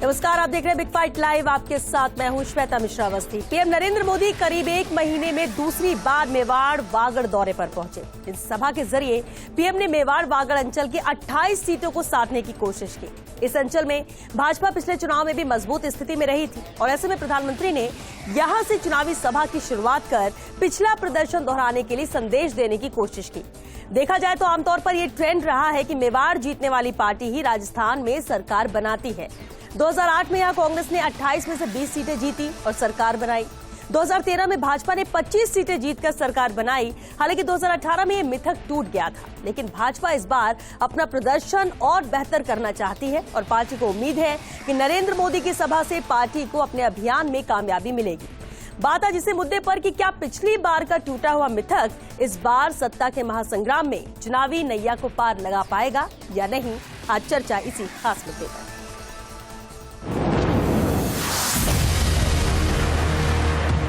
नमस्कार, आप देख रहे हैं बिग फाइट लाइव। आपके साथ मैं हूं श्वेता मिश्रा अवस्थी। पीएम नरेंद्र मोदी करीब एक महीने में दूसरी बार मेवाड़ वागड़ दौरे पर पहुंचे। इस सभा के जरिए पीएम ने मेवाड़ वागड़ अंचल की 28 सीटों को साधने की कोशिश की। इस अंचल में भाजपा पिछले चुनाव में भी मजबूत स्थिति में रही थी और ऐसे में प्रधानमंत्री ने यहां से चुनावी सभा की शुरुआत कर पिछला प्रदर्शन दोहराने के लिए संदेश देने की कोशिश की। देखा जाए तो आमतौर पर यह ट्रेंड रहा है कि मेवाड़ जीतने वाली पार्टी ही राजस्थान में सरकार बनाती है। 2008 में यहां कांग्रेस ने 28 में से 20 सीटें जीती और सरकार बनाई। 2013 में भाजपा ने 25 सीटें जीतकर सरकार बनाई। हालांकि 2018 में यह मिथक टूट गया था, लेकिन भाजपा इस बार अपना प्रदर्शन और बेहतर करना चाहती है और पार्टी को उम्मीद है कि नरेंद्र मोदी की सभा से पार्टी को अपने अभियान में कामयाबी मिलेगी। बात आज इसी मुद्दे पर कि क्या पिछली बार का टूटा हुआ मिथक इस बार सत्ता के महासंग्राम में चुनावी नैया को पार लगा पाएगा या नहीं। आज चर्चा इसी खास मुद्दे पर।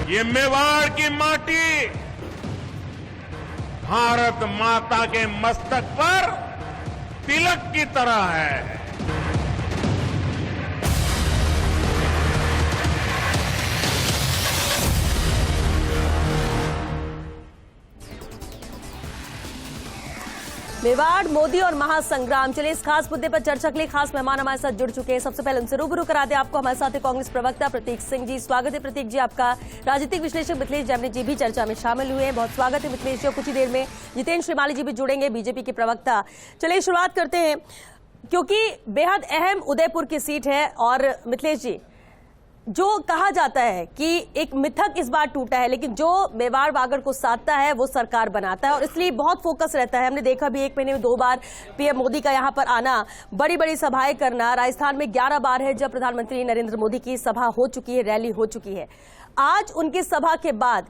ये मेवाड़ की माटी भारत माता के मस्तक पर तिलक की तरह है। मेवाड़, मोदी और महासंग्राम। चलिए इस खास मुद्दे पर चर्चा के लिए खास मेहमान हमारे साथ जुड़ चुके हैं। सबसे पहले उनसे रूबरू करा दें आपको। हमारे साथ है कांग्रेस प्रवक्ता प्रतीक सिंह जी। स्वागत है प्रतीक जी आपका। राजनीतिक विश्लेषक मिथिलेश जैमिनी जी भी चर्चा में शामिल हुए हैं। बहुत स्वागत है मिथिलेश जी। कुछ ही देर में जितेंद्र श्रीमाली जी भी जुड़ेंगे, बीजेपी के प्रवक्ता। चलिए शुरुआत करते हैं क्योंकि बेहद अहम उदयपुर की सीट है और मिथिलेश जी, जो कहा जाता है कि एक मिथक इस बार टूटा है, लेकिन जो मेवाड़ वागड़ को साधता है वो सरकार बनाता है और इसलिए बहुत फोकस रहता है। हमने देखा भी एक महीने में 2 बार पीएम मोदी का यहां पर आना, बड़ी बड़ी सभाएं करना। राजस्थान में 11 बार है जब प्रधानमंत्री नरेंद्र मोदी की सभा हो चुकी है, रैली हो चुकी है। आज उनकी सभा के बाद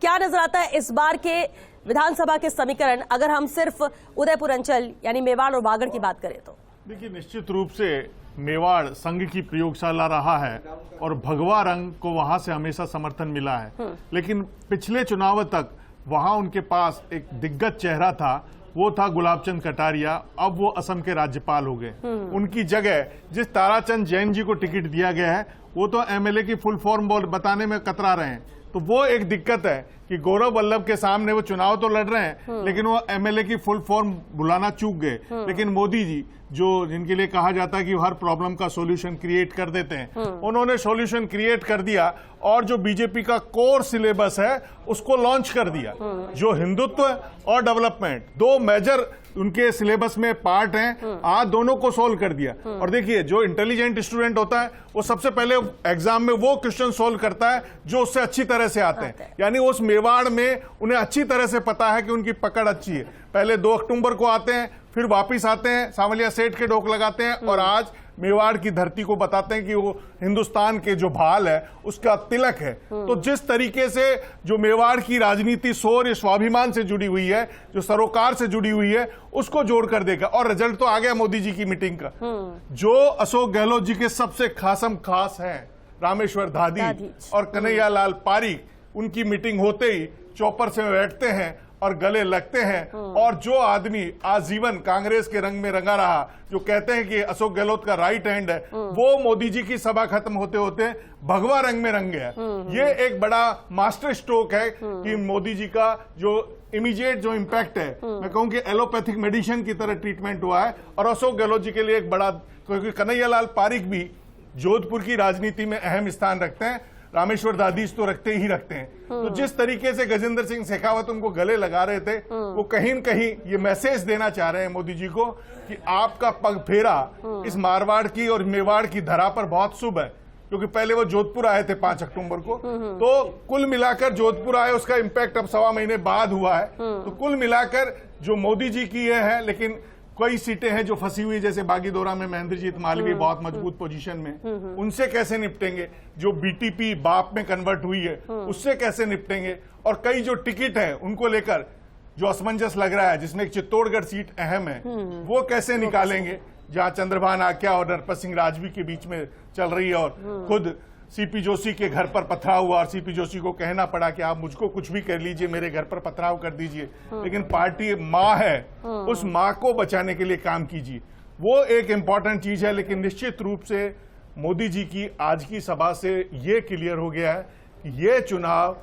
क्या नजर आता है इस बार के विधानसभा के समीकरण, अगर हम सिर्फ उदयपुर अंचल यानी मेवाड़ और वागड़ की बात करें तो? देखिए, निश्चित रूप से मेवाड़ संघ की प्रयोगशाला रहा है और भगवा रंग को वहां से हमेशा समर्थन मिला है। लेकिन पिछले चुनाव तक वहां उनके पास एक दिग्गज चेहरा था, वो था गुलाबचंद कटारिया। अब वो असम के राज्यपाल हो गए। उनकी जगह जिस ताराचंद जैन जी को टिकट दिया गया है, वो तो एमएलए की फुल फॉर्म बताने में कतरा रहे हैं। तो वो एक दिक्कत है कि गौरव वल्लभ के सामने वो चुनाव तो लड़ रहे हैं, लेकिन वो एमएलए की फुल फॉर्म बुलाना चूक गए। लेकिन मोदी जी, जो जिनके लिए कहा जाता है कि हर प्रॉब्लम का सॉल्यूशन क्रिएट कर देते हैं, उन्होंने सॉल्यूशन क्रिएट कर दिया और जो बीजेपी का कोर सिलेबस है उसको लॉन्च कर दिया। जो हिंदुत्व और डेवलपमेंट, 2 मेजर उनके सिलेबस में पार्ट हैं, आज दोनों को सोल्व कर दिया। और देखिए, जो इंटेलिजेंट स्टूडेंट होता है वो सबसे पहले एग्जाम में वो क्वेश्चन सोल्व करता है जो उससे अच्छी तरह से आते हैं। यानी उस मेवाड़ में उन्हें अच्छी तरह से पता है कि उनकी पकड़ अच्छी है। पहले 2 अक्टूबर को आते हैं, फिर वापिस आते हैं, सांवलिया सेठ के डोक लगाते हैं और आज मेवाड़ की धरती को बताते हैं कि वो हिंदुस्तान के जो भाल है उसका तिलक है। तो जिस तरीके से जो मेवाड़ की राजनीति शौर्य स्वाभिमान से जुड़ी हुई है, जो सरोकार से जुड़ी हुई है, उसको जोड़कर देखा और रिजल्ट तो आ गया मोदी जी की मीटिंग का। जो अशोक गहलोत जी के सबसे खासम खास हैं, रामेश्वर दादी और कन्हैया लाल पारीक, उनकी मीटिंग होते ही चौपर से बैठते हैं और गले लगते हैं। और जो आदमी आजीवन कांग्रेस के रंग में रंगा रहा, जो कहते हैं कि अशोक गहलोत का राइट हैंड है, वो मोदी जी की सभा खत्म होते होते भगवा रंग में रंग गया। ये एक बड़ा मास्टर स्ट्रोक है कि मोदी जी का जो इमीडिएट जो इम्पैक्ट है, मैं कहूं कि एलोपैथिक मेडिसिन की तरह ट्रीटमेंट हुआ है। और अशोक गहलोत जी के लिए एक बड़ा, क्योंकि कन्हैया लाल पारीक भी जोधपुर की राजनीति में अहम स्थान रखते हैं, रामेश्वर दादीज तो रखते ही रखते हैं। तो जिस तरीके से गजेंद्र सिंह शेखावत उनको गले लगा रहे थे, वो कहीं न कहीं ये मैसेज देना चाह रहे हैं मोदी जी को कि आपका पग फेरा इस मारवाड़ की और मेवाड़ की धरा पर बहुत शुभ है। क्योंकि पहले वो जोधपुर आए थे 5 अक्टूबर को, तो कुल मिलाकर जोधपुर आए, उसका इम्पैक्ट अब 1.25 महीने बाद हुआ है। तो कुल मिलाकर जो मोदी जी की ये है, लेकिन कई सीटें हैं जो फंसी हुई, जैसे बागीदोरा में महेंद्रजीत मालवीय बहुत मजबूत पोजीशन में, उनसे कैसे निपटेंगे? जो बीटीपी बाप में कन्वर्ट हुई है उससे कैसे निपटेंगे? और कई जो टिकट है उनको लेकर जो असमंजस लग रहा है, जिसमें एक चित्तौड़गढ़ सीट अहम है, वो कैसे निकालेंगे? जहां चंद्रभान आक्या और नरपत सिंह राजवी के बीच में चल रही है और खुद सीपी जोशी के घर पर पथराव हुआ और सीपी जोशी को कहना पड़ा कि आप मुझको कुछ भी कर लीजिए, मेरे घर पर पथराव कर दीजिए, लेकिन पार्टी माँ है, उस माँ को बचाने के लिए काम कीजिए। वो एक इम्पॉर्टेंट चीज है। लेकिन निश्चित रूप से मोदी जी की आज की सभा से ये क्लियर हो गया है कि ये चुनाव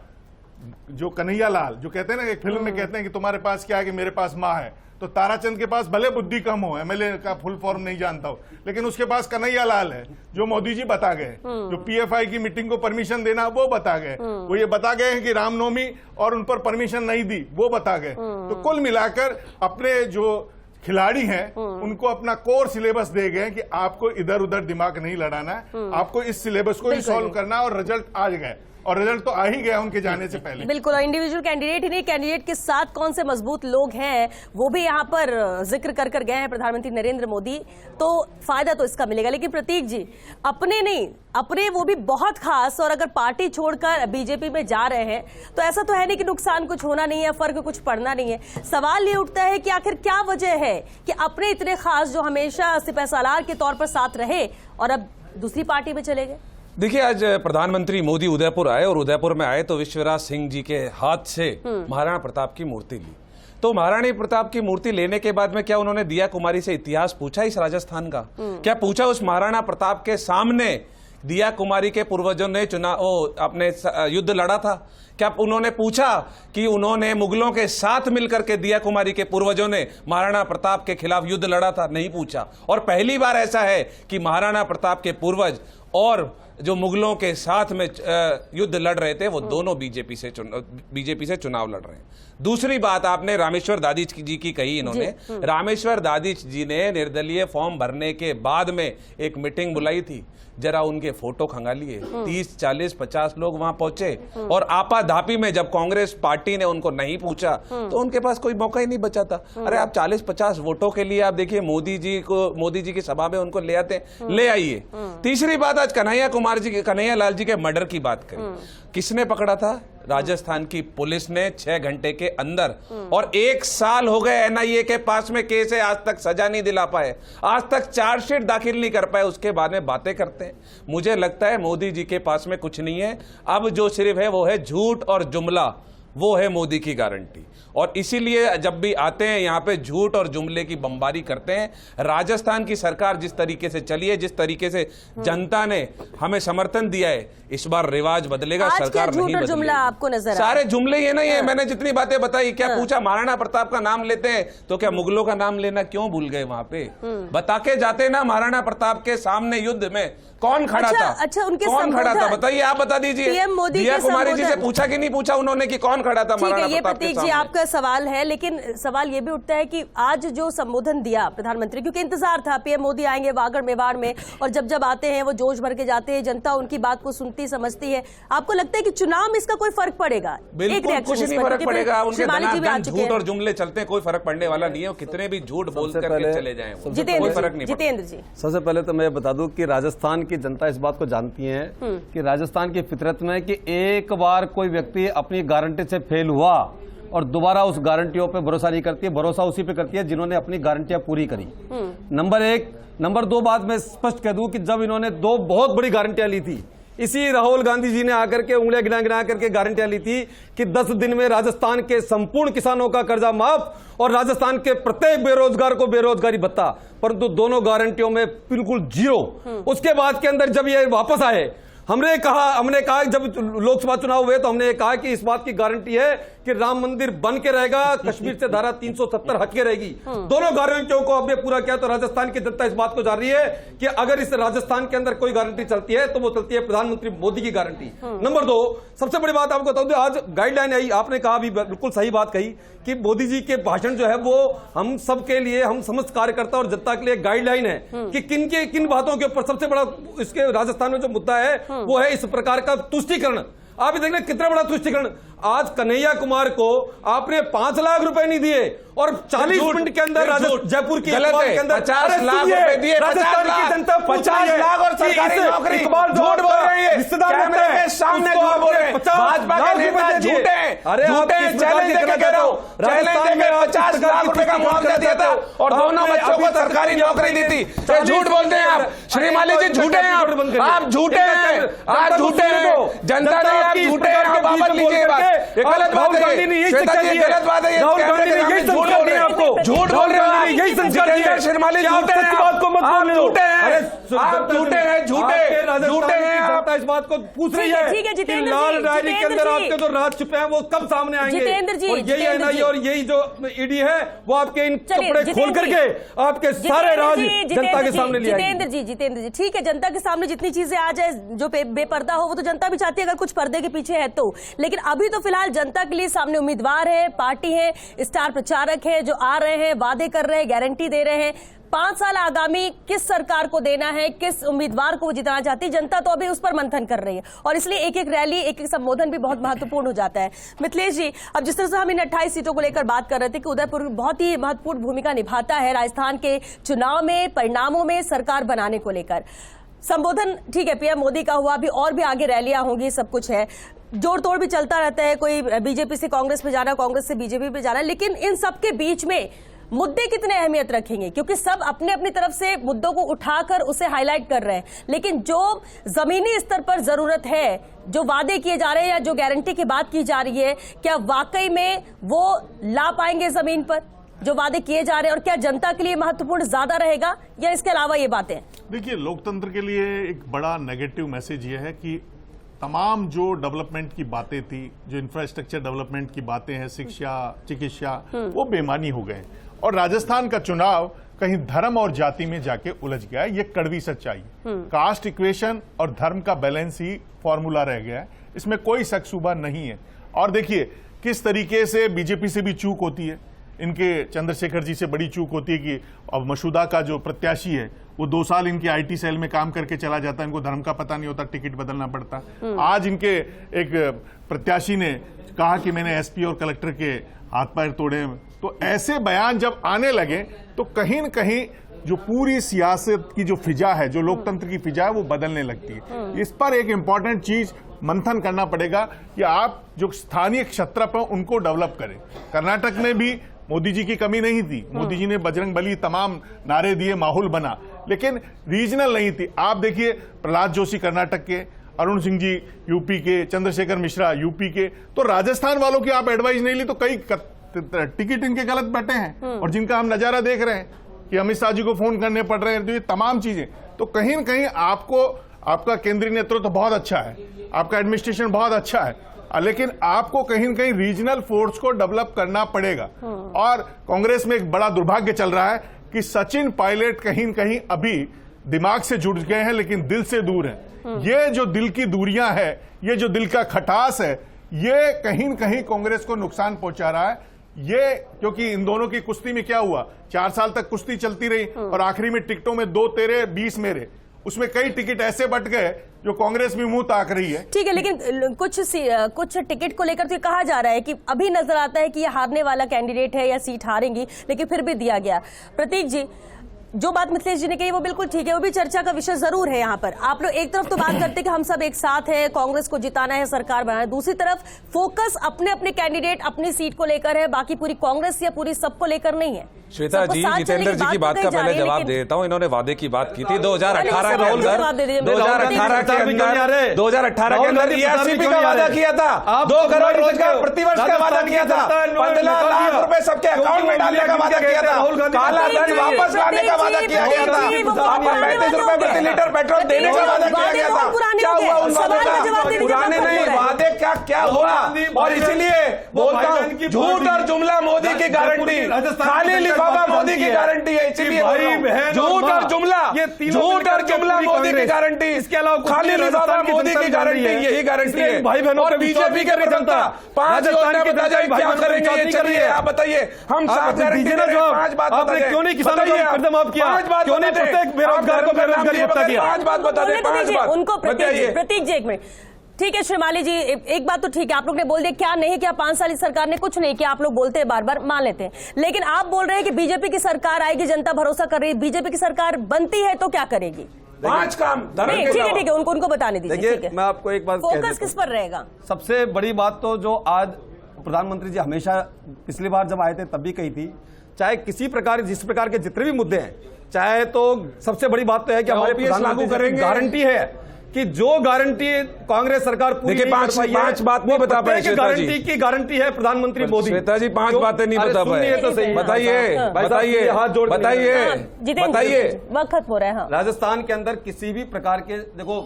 जो कन्हैया लाल जो कहते हैं ना, एक फिल्म में कहते हैं कि तुम्हारे पास क्या है कि मेरे पास माँ है, तो ताराचंद के पास भले बुद्धि कम हो, एमएलए का फुल फॉर्म नहीं जानता हो, लेकिन उसके पास कन्हैया लाल है जो मोदी जी बता गए, जो पीएफआई की मीटिंग को परमिशन देना वो बता गए, वो ये बता गए हैं कि रामनवमी और उन पर परमिशन नहीं दी वो बता गए। तो कुल मिलाकर अपने जो खिलाड़ी हैं उनको अपना कोर सिलेबस दे गए कि आपको इधर उधर दिमाग नहीं लड़ाना है, आपको इस सिलेबस को ही सॉल्व करना है, और रिजल्ट आ गए, और रिजल्ट तो आ ही गया उनके जाने से पहले। बिल्कुल, और इंडिविजुअल कैंडिडेट ही नहीं, कैंडिडेट के साथ कौन से मजबूत लोग हैं वो भी यहाँ पर जिक्र कर गए हैं प्रधानमंत्री नरेंद्र मोदी, तो फायदा तो इसका मिलेगा। लेकिन प्रतीक जी, अपने नहीं, अपने वो भी बहुत खास, और अगर पार्टी छोड़कर बीजेपी में जा रहे हैं तो ऐसा तो है नहीं कि नुकसान कुछ होना नहीं है, फर्क कुछ पड़ना नहीं है। सवाल ये उठता है कि आखिर क्या वजह है कि अपने इतने खास जो हमेशा सिपहसालार के तौर पर साथ रहे और अब दूसरी पार्टी में चले गए। देखिए, आज प्रधानमंत्री मोदी उदयपुर आए, और उदयपुर में आए तो विश्वराज सिंह जी के हाथ से महाराणा प्रताप की मूर्ति ली। तो महारानी प्रताप की मूर्ति लेने के बाद में क्या उन्होंने दिया कुमारी से इतिहास पूछा इस राजस्थान का? क्या पूछा उस महाराणा प्रताप के सामने दिया कुमारी के पूर्वजों ने अपने युद्ध लड़ा था? क्या उन्होंने पूछा कि उन्होंने मुगलों के साथ मिलकर के दिया कुमारी के पूर्वजों ने महाराणा प्रताप के खिलाफ युद्ध लड़ा था? नहीं पूछा। और पहली बार ऐसा है कि महाराणा प्रताप के पूर्वज और जो मुगलों के साथ में युद्ध लड़ रहे थे वो दोनों बीजेपी से चुनाव लड़ रहे हैं। दूसरी बात आपने रामेश्वर दादी जी की कही, इन्होंने रामेश्वर दादी जी ने निर्दलीय फॉर्म भरने के बाद में एक मीटिंग बुलाई थी, जरा उनके फोटो खंगालिए। 30, 40, 50 लोग वहां पहुंचे, और आपाधापी में जब कांग्रेस पार्टी ने उनको नहीं पूछा तो उनके पास कोई मौका ही नहीं बचा था। अरे आप 40-50 वोटों के लिए आप देखिए मोदी जी की सभा में उनको ले आते, ले आइए। तीसरी बात, आज कन्हैया लाल जी के मर्डर की बात करें, किसने पकड़ा था? राजस्थान की पुलिस ने 6 घंटे के अंदर, और 1 साल हो गए एनआईए के पास में केस है, आज तक सजा नहीं दिला पाए, आज तक चार्जशीट दाखिल नहीं कर पाए, उसके बाद में बातें करते हैं। मुझे लगता है मोदी जी के पास में कुछ नहीं है, अब जो सिर्फ है वो है झूठ और जुमला, वो है मोदी की गारंटी। और इसीलिए जब भी आते हैं यहाँ पे झूठ और जुमले की बमबारी करते हैं। राजस्थान की सरकार जिस तरीके से चली है, जिस तरीके से जनता ने हमें समर्थन दिया है, इस बार रिवाज बदलेगा, सरकार नहीं बदलेगी। जुमला आपको नजर सारे जुमले ये नहीं है। मैंने जितनी बातें बताई, क्या पूछा महाराणा प्रताप का नाम लेते हैं तो क्या मुगलों का नाम लेना क्यों भूल गए? वहां पे बता के जाते ना, महाराणा प्रताप के सामने युद्ध में कौन खड़ा था? अच्छा, उनके कौन खड़ा था बताइए, आप बता दीजिए। पीएम मोदी दिया कुमारी जी से पूछा कि नहीं पूछा उन्होंने कि कौन खड़ा था महाराणा ये प्रताप के प्रतीक जी सामने? आपका सवाल है, लेकिन सवाल ये भी उठता है कि आज जो संबोधन दिया प्रधानमंत्री, क्योंकि इंतजार था पीएम मोदी आएंगे वागड़ मेवाड़ में, और जब आते हैं वो जोश भर के जाते हैं, जनता उनकी बात को सुनती समझती है। आपको लगता है कि चुनाव में इसका कोई फर्क पड़ेगा? बिल्कुल कुछ नहीं फर्क पड़ेगा। उनके धनाधन झूठ और जुमले चलते हैं, कोई फर्क पड़ने वाला नहीं है। कितने भी झूठ बोल करके चले जाएं, कोई फर्क नहीं। जितेंद्र जी, सबसे पहले तो मैं बता दूं कि राजस्थान की जनता इस बात को जानती है कि राजस्थान की फितरत में कि एक बार कोई व्यक्ति अपनी गारंटी से फेल हुआ और दोबारा उस गारंटियों पे भरोसा नहीं करती है, भरोसा उसी पे करती है जिन्होंने अपनी गारंटियां पूरी करी। नंबर 1। नंबर 2 बात मैं स्पष्ट कह दूं कि जब इन्होंने 2 बहुत बड़ी गारंटियां ली थी, इसी राहुल गांधी जी ने आकर के उंगलियां गिना करके गारंटियां ली थी कि 10 दिन में राजस्थान के संपूर्ण किसानों का कर्जा माफ और राजस्थान के प्रत्येक बेरोजगार को बेरोजगारी भत्ता, परंतु दोनों गारंटियों में बिल्कुल 0। उसके बाद के अंदर जब ये वापस आए, हमने कहा जब लोकसभा चुनाव हुए तो हमने कहा कि इस बात की गारंटी है कि राम मंदिर बन के रहेगा, कश्मीर से धारा 370 हट के रहेगी। दोनों गारंटियों को हमने पूरा किया। तो राजस्थान की जनता इस बात को जान रही है कि अगर इस राजस्थान के अंदर कोई गारंटी चलती है तो वो चलती है प्रधानमंत्री मोदी की गारंटी। नंबर 2, सबसे बड़ी बात आपको बता दूं, आज गाइडलाइन आई, आपने कहा भी बिल्कुल सही बात कही कि मोदी जी के भाषण जो है वो हम सबके लिए, हम समस्त कार्यकर्ता और जनता के लिए गाइडलाइन है कि किन बातों के ऊपर सबसे बड़ा इसके राजस्थान में जो मुद्दा है वो है इस प्रकार का तुष्टीकरण। आप देख लें कितना बड़ा तुष्टीकरण। आज कन्हैया कुमार को आपने 5 लाख रुपए नहीं दिए और 40 मिनट के अंदर जयपुर की के अंदर 50 लाख रुपए दिए। राजस्थान की जनता 50 लाख और सरकारी नौकरी झूठ बोल रही है, कैमरे के सामने झूठ बोल रहे हैं। भाजपा के नेता झूठे चैलेंज देके कह रहा हूं, चैलेंज देके 50 लाख रुपए का मुआवजा दिया था और दोनों बच्चों को सरकारी नौकरी दी थी। झूठ बोलते हैं आप, श्री माली जी झूठे हैं आप झूठे हैं, आप झूठे हैं, जनता ने आप झूठे हैं, आप वापस लीजिए बात। ये गलत बात है, श्वेता जी गलत बात है, झूठ बोल रहे हैं, झूठ बोल रहे हैं, यही संस्कार है। शर्माली झूठे हैं, आप झूठे हैं, आप झूठे हैं, झूठे राजस्थान झूठे हैं की आप। जनता इस बात को पूछ रही ठीक है, है ठीक है, कि जितेंद्र लाल जी, डायरी के जितेंद्र अंदर जी। आपके जो राज छुपे हैं वो कब सामने आएंगे। जितेंद्र जी, और यही जितेंद्र एनआईए जी। और यही जो ईडी है वो आपके इन चलिए, कपड़े खोल जितेंद्र करके आपके सारे राज जनता के सामने ले आएंगे। जितेंद्र जी ठीक है, जनता के सामने जितनी चीजें आ जाए जो बेपर्दा हो वो तो जनता भी चाहती है, अगर कुछ पर्दे के पीछे है तो। लेकिन अभी तो फिलहाल जनता के लिए सामने उम्मीदवार है, पार्टी है, स्टार प्रचारक है जो आ रहे हैं, वादे कर रहे हैं, गारंटी दे रहे हैं। 5 साल आगामी किस सरकार को देना है, किस उम्मीदवार को वो जिताना चाहती है, जनता तो अभी उस पर मंथन कर रही है। और इसलिए एक एक रैली, एक एक संबोधन भी बहुत महत्वपूर्ण हो जाता है। मिथिलेश जी, अब जिस तरह से हम इन 28 सीटों को लेकर बात कर रहे थे कि उदयपुर बहुत ही महत्वपूर्ण भूमिका निभाता है राजस्थान के चुनाव में, परिणामों में, सरकार बनाने को लेकर। संबोधन ठीक है, पीएम मोदी का हुआ, अभी और भी आगे रैलियां होंगी, सब कुछ है, जोड़ तोड़ भी चलता रहता है, कोई बीजेपी से कांग्रेस में जाना, कांग्रेस से बीजेपी में जाना। लेकिन इन सबके बीच में मुद्दे कितने अहमियत रखेंगे, क्योंकि सब अपने अपनी तरफ से मुद्दों को उठाकर उसे हाईलाइट कर रहे हैं। लेकिन जो जमीनी स्तर पर जरूरत है, जो वादे किए जा रहे हैं या जो गारंटी की बात की जा रही है, क्या वाकई में वो ला पाएंगे जमीन पर जो वादे किए जा रहे हैं? और क्या जनता के लिए महत्वपूर्ण ज्यादा रहेगा या इसके अलावा ये बातें? देखिए, लोकतंत्र के लिए एक बड़ा नेगेटिव मैसेज ये है कि तमाम जो डेवलपमेंट की बातें थी, जो इंफ्रास्ट्रक्चर डेवलपमेंट की बातें हैं, शिक्षा, चिकित्सा, वो बेमानी हो गए। और राजस्थान का चुनाव कहीं धर्म और जाति में जाके उलझ गया है, ये कड़वी सच्चाई। कास्ट इक्वेशन और धर्म का बैलेंस ही फॉर्मूला रह गया है, इसमें कोई शक शुबा नहीं है। और देखिए किस तरीके से बीजेपी से भी चूक होती है, इनके चंद्रशेखर जी से बड़ी चूक होती है कि अब मसूदा का जो प्रत्याशी है वो 2 साल इनके आईटी सेल में काम करके चला जाता है, इनको धर्म का पता नहीं होता, टिकट बदलना पड़ता। आज इनके एक प्रत्याशी ने कहा कि मैंने एसपी और कलेक्टर के हाथ पैर तोड़े। तो ऐसे बयान जब आने लगे तो कहीं न कहीं जो पूरी सियासत की जो फिजा है, जो लोकतंत्र की फिजा है, वो बदलने लगती है। इस पर एक इंपॉर्टेंट चीज मंथन करना पड़ेगा कि आप जो स्थानीय क्षेत्र पर उनको डेवलप करें। कर्नाटक में भी मोदी जी की कमी नहीं थी, मोदी जी ने बजरंग बली तमाम नारे दिए, माहौल बना, लेकिन रीजनल नहीं थी। आप देखिए प्रहलाद जोशी कर्नाटक के, अरुण सिंह जी यूपी के, चंद्रशेखर मिश्रा यूपी के, तो राजस्थान वालों की आप एडवाइस नहीं ली तो कई टिकट इनके गलत बैठे हैं। और जिनका हम नजारा देख रहे हैं कि अमित शाह जी को फोन करने पड़ रहे हैं, तो ये तमाम चीजें, तो कहीं न कहीं आपको, आपका केंद्रीय नेतृत्व तो बहुत अच्छा है, आपका एडमिनिस्ट्रेशन बहुत अच्छा है, लेकिन आपको कहीं न कहीं रीजनल फोर्स को डेवलप करना पड़ेगा। और कांग्रेस में एक बड़ा दुर्भाग्य चल रहा है कि सचिन पायलट कहीं न कहीं अभी दिमाग से जुड़ गए हैं लेकिन दिल से दूर हैं। ये जो दिल की दूरियां है, ये जो दिल का खटास है, ये कहीं न कहीं कांग्रेस को नुकसान पहुंचा रहा है। ये क्योंकि इन दोनों की कुश्ती में क्या हुआ, 4 साल तक कुश्ती चलती रही और आखिरी में टिकटों में 2 तेरे 20 मेरे, उसमें कई टिकट ऐसे बट गए जो कांग्रेस भी मुंह ताक रही है। ठीक है, लेकिन कुछ टिकट को लेकर तो कहा जा रहा है कि अभी नजर आता है कि ये हारने वाला कैंडिडेट है या सीट हारेंगी, लेकिन फिर भी दिया गया। प्रतीक जी, जो बात मिथिलेश जी ने कही वो बिल्कुल ठीक है, वो भी चर्चा का विषय जरूर है। यहाँ पर आप लोग एक तरफ तो बात करते हैं कि हम सब एक साथ हैं, कांग्रेस को जिताना है, सरकार बनाना है, दूसरी तरफ फोकस अपने अपने कैंडिडेट, अपनी सीट को लेकर है, बाकी पूरी कांग्रेस या पूरी सबको लेकर नहीं है। श्वेता जी, जितेंद्र जी की बात का पहले जवाब दे देता हूं। इन्होंने वादे की बात की थी 2018 के अंदर, 2018 के अंदर ईआरसीपी का वादा किया था, 2 करोड़ रोजगार प्रतिवर्ष का वादा किया था, 15 लाख रुपए सबके अकाउंट में डालने का वादा किया था, काला धन वापस लाने का वादा किया गया था, आपको 35 रुपए प्रति लीटर पेट्रोल देने का वादा किया गया था। क्या हुआ उन वादों का? पुराने नहीं, वादे का क्या हुआ? और इसीलिए बोलता हूँ, झूठ और जुमला मोदी की गारंटी, खाली लिफाफा मोदी की गारंटी है। इसीलिए झूठ और जुमला, झूठ और जुमला मोदी की गारंटी, इसके अलावा खाली लिफाफा मोदी की गारंटी, यही गारंटी है। भाई बहनों और बीजेपी के भी जनता 5 योजना बता जाए क्या करेंगे, ये चलिए आप बताइए, हम 7 गारंटी दे रहे हैं, 5 बात बता दें। क्यों नहीं किसानों को एकदम आप किया, 5 बात क्यों नहीं प्रत्येक बेरोजगार को बेरोजगारी भत्ता दिया, 5 बात बता दें, 5 बात उनको। प्रतीक जी एक मिनट, ठीक है श्रीमाली जी, एक बात तो ठीक है, आप लोग ने बोल दिया क्या नहीं किया, 5 साल इस सरकार ने कुछ नहीं किया, आप लोग बोलते हैं, बार बार मान लेते हैं, लेकिन आप बोल रहे हैं कि बीजेपी की सरकार आएगी, जनता भरोसा कर रही है, बीजेपी की सरकार बनती है तो क्या करेगी? 5 काम। ठीक है, उनको बताने दीजिए। ठीक है, मैं आपको एक बात फोकस किस पर रहेगा? सबसे बड़ी बात तो जो आज प्रधानमंत्री जी हमेशा पिछली बार जब आए थे तब भी कही थी, चाहे किसी प्रकार, जिस प्रकार के जितने भी मुद्दे हैं, चाहे तो सबसे बड़ी बात तो है कि हमारे प्रधानमंत्री करेंगे, गारंटी है कि जो गारंटी कांग्रेस सरकार पूरी देखिए, 5 बात नहीं बता पाए। गारंटी की गारंटी है प्रधानमंत्री मोदी। श्वेता जी 5 बातें नहीं बता पाए, बताइए बताइए बताइए बताइए। वक्त हो रहा है। राजस्थान के अंदर किसी भी प्रकार के, देखो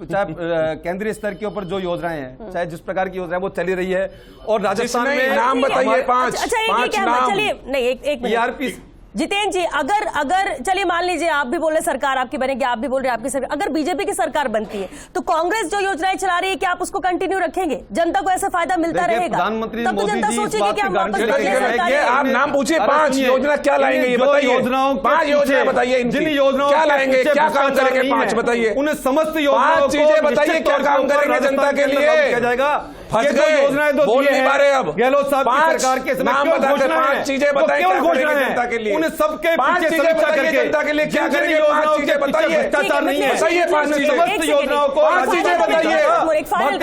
चाहे केंद्रीय स्तर के ऊपर जो योजनाएं हैं, चाहे जिस प्रकार की योजनाएं वो चली रही है, और राजस्थान में नाम बताइए पांच नाम। चलिए नहीं एक मिनट ERP जितेंद्र जी, अगर चलिए मान लीजिए आप भी बोल रहे सरकार आपकी बनेगी, आप भी बोल रहे आपकी सरकार, अगर बीजेपी की सरकार बनती है तो कांग्रेस जो योजनाएं चला रही है क्या आप उसको कंटिन्यू रखेंगे? जनता को ऐसा फायदा मिलता रहेगा? प्रधानमंत्री तब तो मोदी जनता जी इस सोचेगी बात कि की हम वापस गारंटी बदले सरकार ये आप नाम पूछिए, अरे 5 सुनिए, योजना क्या लाएंगे ये जो बताइए। योजनाओं के 5 योजना पीछे, बताइए इनकी। जिन योजनाओं क्या के लाएंगे, पीछे क्या काम भ्रष्टाचार करेंगे, नहीं 5 है, बताइए। उन्हें समस्त योजनाओं 5 को चीजें बताइए, निश्चित क्या तौर काम पर करेंगे राजस्थान जनता के अंदर लिए? लागू किया जाएगा। फंस ये जो गए, योजनाएं दो बोल दिए नहीं हैं, पा रहे अब। गहलोत साहब की 5 सरकार के समय नाम केवल बताते, घोषणाएं 5 हैं। चीजें वो बताइए केवल क्या करेंगे घोषणाएं हैं। जनता के लिए। उन्हें सबके 5 पीछे चीजें समीक्षा बताइए करके जनता के लिए क्या जिन जिन करेंगे, योजनाओं 5 चीजें के पीछे बताइए। भ्रष्टाचार नहीं है, बताइए 5 चीजें। समस्त योजनाओं को 5 चीजें बताइए। फाइनल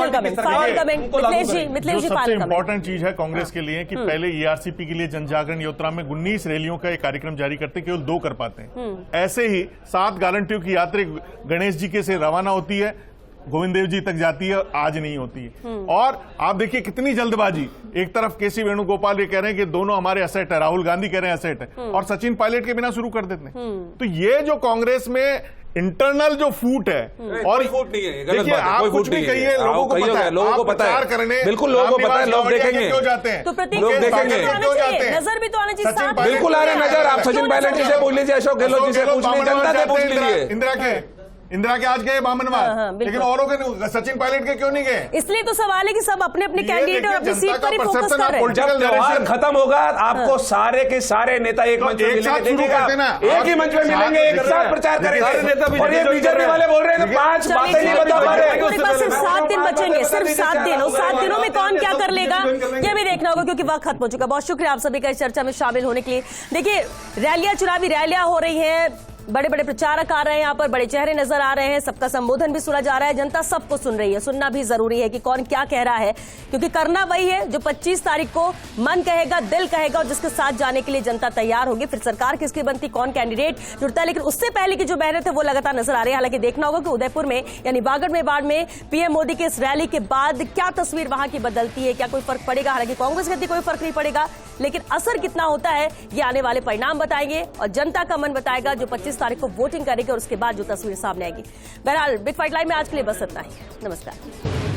कमेंट मिथिलेश जी जो सबसे फाइनल कमेंट। इम्पोर्टेंट चीज है कांग्रेस के लिए कि पहले ERCP के लिए जन जागरण यात्रा में 19 रैलियों का एक कार्यक्रम जारी करते, केवल 2 कर पाते हैं। ऐसे ही 7 गारंटियों की यात्रा गणेश जी के से रवाना होती है, गोविंद देव जी तक जाती है, आज नहीं होती है। और आप देखिए कितनी जल्दबाजी, एक तरफ केसी वेणुगोपाल ये कह रहे हैं कि दोनों हमारे एसेट है, राहुल गांधी कह रहे हैं एसेट है, और सचिन पायलट के बिना शुरू कर देते हैं। तो ये जो कांग्रेस में इंटरनल जो फूट है, और फूट नहीं है, गलत देखिए बात है, आप कोई कुछ फूट भी नहीं है। कहिए, लोगों को पता है, लोगों को आप पता है। प्रचार करने बिल्कुल लोगों को पता है, लोग रामनिवास देखेंगे क्यों जाते हैं, तो प्रतीक लोग देखेंगे। क्यों जाते हैं? नजर भी तो आना चाहिए। सचिन साथ पायलट बिल्कुल आ रहे नजर। आप सचिन पायलट जी से पूछ लीजिए, अशोक गहलोत जी से पूछ लीजिए, जनता से पूछ लीजिए। इंदिरा के आज गए बामनवास, बिल्कुल। लेकिन औरों के सचिन पायलट के क्यों नहीं गए? इसलिए तो सवाल है कि सब अपने अपने कैंडिडेट और अपनी सीट पर ही फोकस कर रहे हैं। जब त्योहार खत्म होगा आपको सारे के सारे नेता एक मंच में एक साथ मिलेंगे, शुरू देखिएगा। करते ना। एक ही मंच में मिलेंगे, एक साथ प्रचार सारे नेता करेंगे। और ये बीजेपी बीजेपी वाले बोल रहे हैं कि 5 बातें नहीं बता पा रहे। हमारे पास सिर्फ 7 दिन बचेंगे, सिर्फ 7 दिन, और 7 दिनों में कौन क्या कर लेगा ये भी देखना होगा, क्योंकि वक्त खत्म हो चुका। बहुत शुक्रिया आप सभी का इस चर्चा में शामिल होने के लिए। देखिए रैलियां, चुनावी रैलियां हो रही हैं, बड़े बड़े प्रचारक आ रहे हैं, यहाँ पर बड़े चेहरे नजर आ रहे हैं, सबका संबोधन भी सुना जा रहा है, जनता सबको सुन रही है। सुनना भी जरूरी है कि कौन क्या कह रहा है, क्योंकि करना वही है जो 25 तारीख को मन कहेगा, दिल कहेगा, और जिसके साथ जाने के लिए जनता तैयार होगी। फिर सरकार किसकी बनती, कौन कैंडिडेट जुड़ता है, लेकिन उससे पहले की जो मेहनत है वो लगातार नजर आ रही है। हालांकि देखना होगा कि उदयपुर में यानी बागड़ मेवाड़ में पीएम मोदी के इस रैली के बाद क्या तस्वीर वहां की बदलती है, क्या कोई फर्क पड़ेगा। हालांकि कांग्रेस कहती कोई फर्क नहीं पड़ेगा, लेकिन असर कितना होता है ये आने वाले परिणाम बताएंगे और जनता का मन बताएगा, जो 25 तारीख को वोटिंग करेगी और उसके बाद जो तस्वीर सामने आएगी। बहरहाल बिग फाइट लाइव में आज के लिए बस इतना ही। नमस्कार।